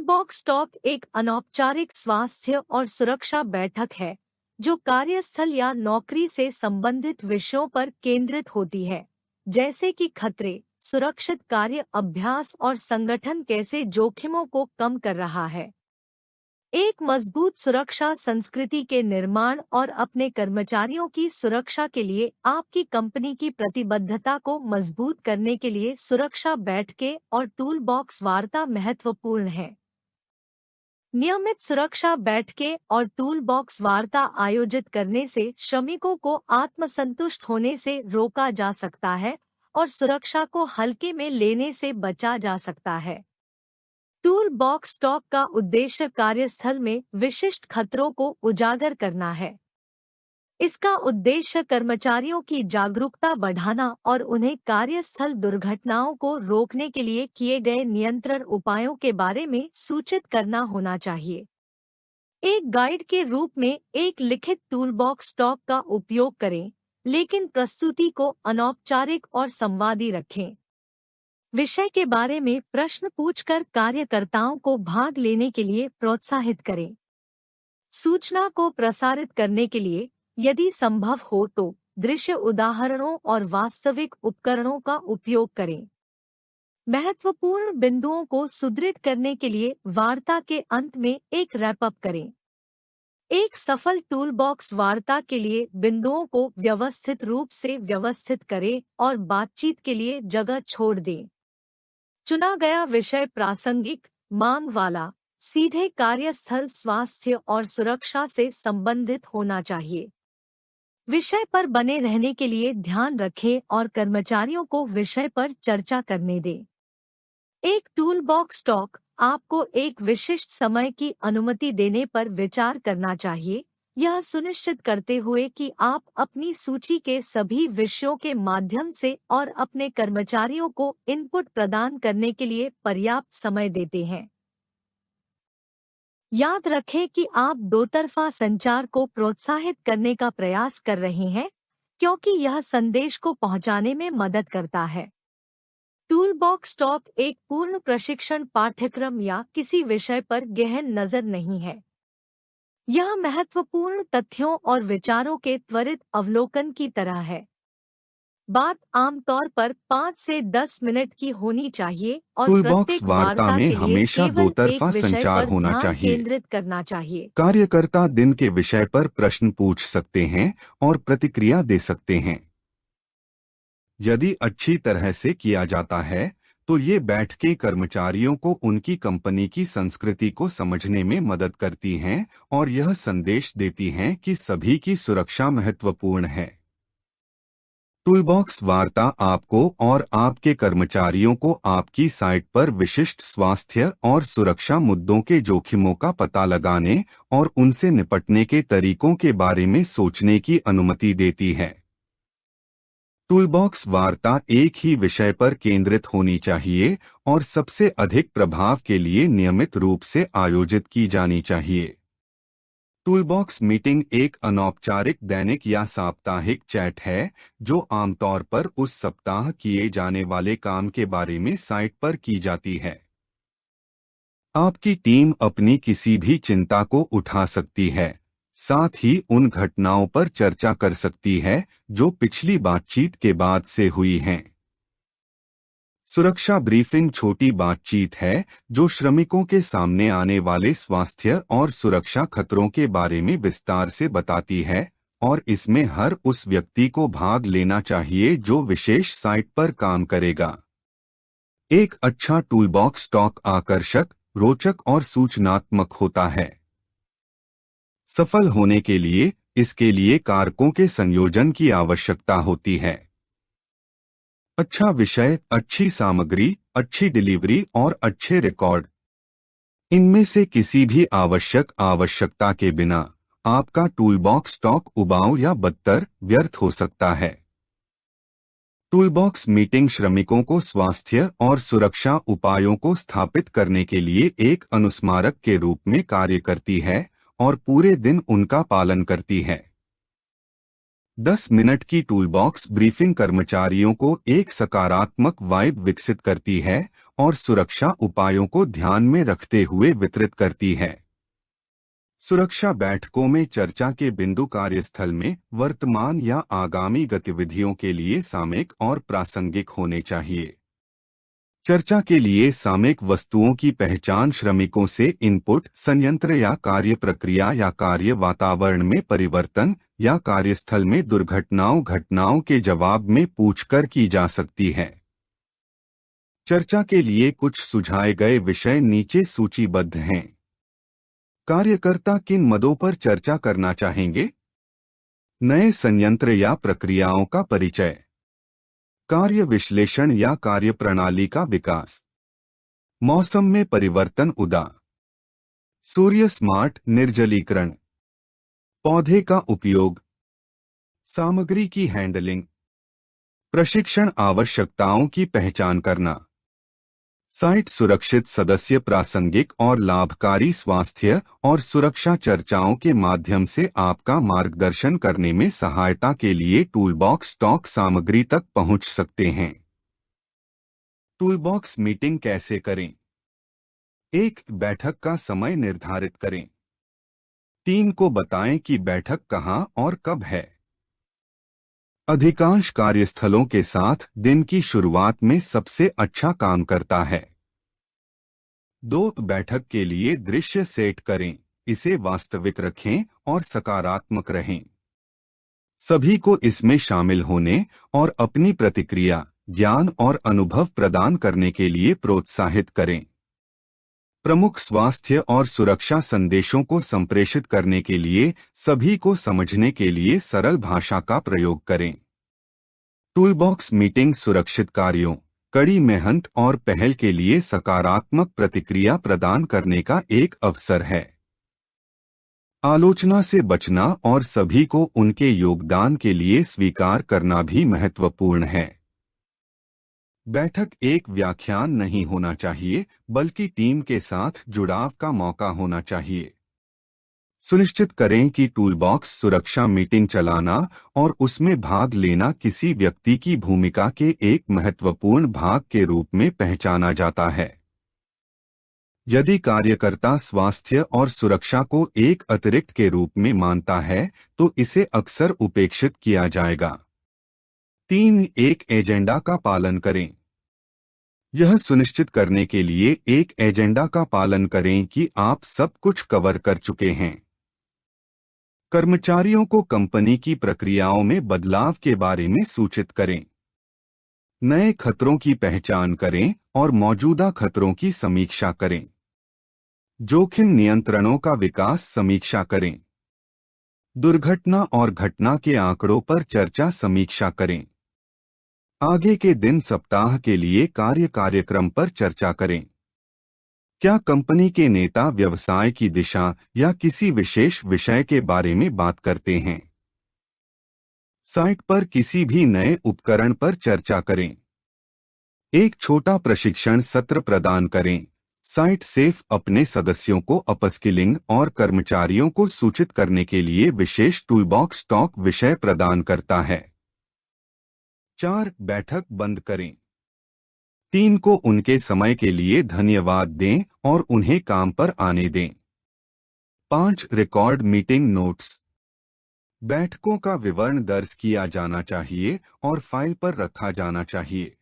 Toolbox talk एक अनौपचारिक स्वास्थ्य और सुरक्षा बैठक है जो कार्यस्थल या नौकरी से संबंधित विषयों पर केंद्रित होती है, जैसे कि खतरे, सुरक्षित कार्य अभ्यास और संगठन कैसे जोखिमों को कम कर रहा है। एक मजबूत सुरक्षा संस्कृति के निर्माण और अपने कर्मचारियों की सुरक्षा के लिए आपकी कंपनी की प्रतिबद्धता को मजबूत करने के लिए सुरक्षा बैठकें और टूलबॉक्स वार्ता महत्वपूर्ण है। नियमित सुरक्षा बैठकें और टूलबॉक्स वार्ता आयोजित करने से श्रमिकों को आत्मसंतुष्ट होने से रोका जा सकता है और सुरक्षा को हल्के में लेने से बचा जा सकता है। टूल बॉक्स टॉक का उद्देश्य कार्यस्थल में विशिष्ट खतरों को उजागर करना है। इसका उद्देश्य कर्मचारियों की जागरूकता बढ़ाना और उन्हें कार्यस्थल दुर्घटनाओं को रोकने के लिए किए गए नियंत्रण उपायों के बारे में सूचित करना होना चाहिए। एक गाइड के रूप में एक लिखित टूलबॉक्स टॉक का उपयोग करें, लेकिन प्रस्तुति को अनौपचारिक और संवादी रखें। विषय के बारे में प्रश्न पूछकर कार्यकर्ताओं को भाग लेने के लिए प्रोत्साहित करें। सूचना को प्रसारित करने के लिए, यदि संभव हो तो, दृश्य उदाहरणों और वास्तविक उपकरणों का उपयोग करें। महत्वपूर्ण बिंदुओं को सुदृढ़ करने के लिए वार्ता के अंत में एक रैप अप करें। एक सफल टूलबॉक्स वार्ता के लिए बिंदुओं को व्यवस्थित रूप से व्यवस्थित करें और बातचीत के लिए जगह छोड़ दें। चुना गया विषय प्रासंगिक, मांग वाला, सीधे कार्यस्थल स्वास्थ्य और सुरक्षा से संबंधित होना चाहिए। विषय पर बने रहने के लिए ध्यान रखें और कर्मचारियों को विषय पर चर्चा करने दें। एक टूलबॉक्स टॉक आपको एक विशिष्ट समय की अनुमति देने पर विचार करना चाहिए, यह सुनिश्चित करते हुए कि आप अपनी सूची के सभी विषयों के माध्यम से और अपने कर्मचारियों को इनपुट प्रदान करने के लिए पर्याप्त समय देते हैं। याद रखें कि आप दोतरफा संचार को प्रोत्साहित करने का प्रयास कर रहे हैं, क्योंकि यह संदेश को पहुंचाने में मदद करता है। टूलबॉक्स टॉक एक पूर्ण प्रशिक्षण पाठ्यक्रम या किसी विषय पर गहन नजर नहीं है। यह महत्वपूर्ण तथ्यों और विचारों के त्वरित अवलोकन की तरह है। बात आमतौर पर 5 से 10 मिनट की होनी चाहिए और टूलबॉक्स प्रत्येक वार्ता वार्ता में के लिए हमेशा केवल दोतरफा एक विषय संचार पर होना ध्यान चाहिए। केंद्रित करना चाहिए। कार्यकर्ता दिन के विषय पर प्रश्न पूछ सकते हैं और प्रतिक्रिया दे सकते हैं। यदि अच्छी तरह से किया जाता है तो ये बैठकें कर्मचारियों को उनकी कंपनी की संस्कृति को समझने में मदद करती हैं और यह संदेश देती हैं कि सभी की सुरक्षा महत्वपूर्ण है। टूलबॉक्स वार्ता आपको और आपके कर्मचारियों को आपकी साइट पर विशिष्ट स्वास्थ्य और सुरक्षा मुद्दों के जोखिमों का पता लगाने और उनसे निपटने के तरीकों के बारे में सोचने की अनुमति देती है। टूलबॉक्स वार्ता एक ही विषय पर केंद्रित होनी चाहिए और सबसे अधिक प्रभाव के लिए नियमित रूप से आयोजित की जानी चाहिए। टूलबॉक्स मीटिंग एक अनौपचारिक दैनिक या साप्ताहिक चैट है जो आमतौर पर उस सप्ताह किए जाने वाले काम के बारे में साइट पर की जाती है। आपकी टीम अपनी किसी भी चिंता को उठा सकती है, साथ ही उन घटनाओं पर चर्चा कर सकती है जो पिछली बातचीत के बाद से हुई हैं। सुरक्षा ब्रीफिंग छोटी बातचीत है जो श्रमिकों के सामने आने वाले स्वास्थ्य और सुरक्षा खतरों के बारे में विस्तार से बताती है और इसमें हर उस व्यक्ति को भाग लेना चाहिए जो विशेष साइट पर काम करेगा। एक अच्छा टूलबॉक्स टॉक आकर्षक, रोचक और सूचनात्मक होता है। सफल होने के लिए इसके लिए कारकों के संयोजन की आवश्यकता होती है। अच्छा विषय, अच्छी सामग्री, अच्छी डिलीवरी और अच्छे रिकॉर्ड। इनमें से किसी भी आवश्यकता के बिना आपका टूलबॉक्स टॉक उबाऊ या बदतर व्यर्थ हो सकता है। टूलबॉक्स मीटिंग श्रमिकों को स्वास्थ्य और सुरक्षा उपायों को स्थापित करने के लिए एक अनुस्मारक के रूप में कार्य करती है और पूरे दिन उनका पालन करती है। 10 मिनट की टूलबॉक्स ब्रीफिंग कर्मचारियों को एक सकारात्मक वाइब विकसित करती है और सुरक्षा उपायों को ध्यान में रखते हुए वितरित करती है। सुरक्षा बैठकों में चर्चा के बिंदु कार्यस्थल में वर्तमान या आगामी गतिविधियों के लिए सामयिक और प्रासंगिक होने चाहिए। चर्चा के लिए सामयिक वस्तुओं की पहचान श्रमिकों से इनपुट, संयंत्र या कार्य प्रक्रिया या कार्य वातावरण में परिवर्तन या कार्यस्थल में घटनाओं के जवाब में पूछकर की जा सकती है। चर्चा के लिए कुछ सुझाए गए विषय नीचे सूचीबद्ध हैं। कार्यकर्ता किन मदों पर चर्चा करना चाहेंगे? नए संयंत्र या प्रक्रियाओं का परिचय, कार्य विश्लेषण या कार्यप्रणाली का विकास, मौसम में परिवर्तन, सूर्य स्मार्ट निर्जलीकरण, पौधे का उपयोग, सामग्री की हैंडलिंग, प्रशिक्षण आवश्यकताओं की पहचान करना, साइट सुरक्षित सदस्य प्रासंगिक और लाभकारी स्वास्थ्य और सुरक्षा चर्चाओं के माध्यम से आपका मार्गदर्शन करने में सहायता के लिए टूलबॉक्स स्टॉक सामग्री तक पहुंच सकते हैं। टूलबॉक्स मीटिंग कैसे करें? एक बैठक का समय निर्धारित करें। टीम को बताएं कि बैठक कहां और कब है। अधिकांश कार्यस्थलों के साथ दिन की शुरुआत में सबसे अच्छा काम करता है। 2 बैठक के लिए दृश्य सेट करें, इसे वास्तविक रखें और सकारात्मक रहें। सभी को इसमें शामिल होने और अपनी प्रतिक्रिया, ज्ञान और अनुभव प्रदान करने के लिए प्रोत्साहित करें। प्रमुख स्वास्थ्य और सुरक्षा संदेशों को संप्रेषित करने के लिए सभी को समझने के लिए सरल भाषा का प्रयोग करें। टूलबॉक्स मीटिंग सुरक्षित कार्यों, कड़ी मेहनत और पहल के लिए सकारात्मक प्रतिक्रिया प्रदान करने का एक अवसर है। आलोचना से बचना और सभी को उनके योगदान के लिए स्वीकार करना भी महत्वपूर्ण है। बैठक एक व्याख्यान नहीं होना चाहिए, बल्कि टीम के साथ जुड़ाव का मौका होना चाहिए। सुनिश्चित करें कि टूलबॉक्स सुरक्षा मीटिंग चलाना और उसमें भाग लेना किसी व्यक्ति की भूमिका के एक महत्वपूर्ण भाग के रूप में पहचाना जाता है। यदि कार्यकर्ता स्वास्थ्य और सुरक्षा को एक अतिरिक्त के रूप में मानता है, तो इसे अक्सर उपेक्षित किया जाएगा। 3. एक एजेंडा का पालन करें। यह सुनिश्चित करने के लिए एक एजेंडा का पालन करें कि आप सब कुछ कवर कर चुके हैं। कर्मचारियों को कंपनी की प्रक्रियाओं में बदलाव के बारे में सूचित करें। नए खतरों की पहचान करें और मौजूदा खतरों की समीक्षा करें। जोखिम नियंत्रणों का विकास समीक्षा करें। दुर्घटना और घटना के आंकड़ों पर चर्चा समीक्षा करें। आगे के दिन सप्ताह के लिए कार्यक्रम पर चर्चा करें। क्या कंपनी के नेता व्यवसाय की दिशा या किसी विशेष विषय के बारे में बात करते हैं? साइट पर किसी भी नए उपकरण पर चर्चा करें। एक छोटा प्रशिक्षण सत्र प्रदान करें। साइट सेफ अपने सदस्यों को अपस्किलिंग और कर्मचारियों को सूचित करने के लिए विशेष टूलबॉक्स स्टॉक विषय प्रदान करता है। 4. बैठक बंद करें। टीम को उनके समय के लिए धन्यवाद दें और उन्हें काम पर आने दें। 5. Record meeting notes. बैठकों का विवरण दर्ज किया जाना चाहिए और फाइल पर रखा जाना चाहिए।